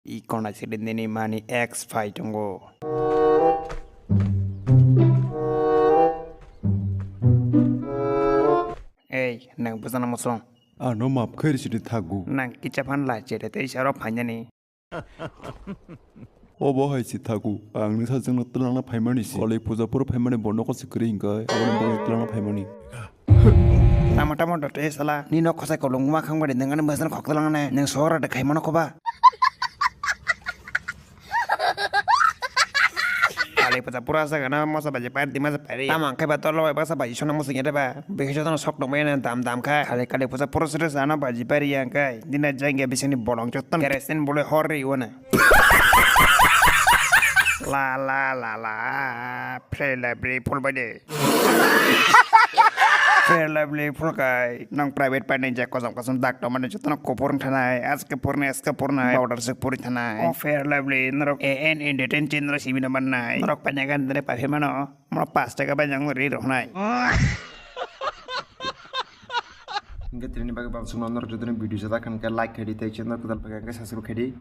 Ikon accident ini mani X fight tunggu. Nang pesan nama song. Ano map khair sidi thagu. Nang kicapan lah jadi tadi syaraf hanya nih. Obo hai si thagu. Ang ni sajeng telang na phaimani si. Kolej puja pura phaimani bono ko sikri hingga. Awalnya bang telang na phaimani. Tama-tama dokter salah. Nino kosai kolong rumah kang bade dengan bahasan kok telang na. Nang suara ada kayak mana kok ba? Kali puja pura sa kana masa baje par di masa pari. Tamang kayak batal lo bahasa baji shona musuh nyata ba. Begitu tuh sok dong main dam ka. Kali puja pura sudah sana baji pari yang kai. Dina jangge bisa ni bolong cotan. Keresin boleh hori wana. La play library full bade. Fair lively full kai nang private pa nang jak kosam dak to mane jotna kopor thanai aske pornai order se puri thanai o fair lively narok an entertain channel sibina banai narok panyagan dare pa femano mo 5 টাকা banjang ri rohnai Enggak, ini bagi para semua orang yang video saya akan like, edit, channel, kita pakai subscribe.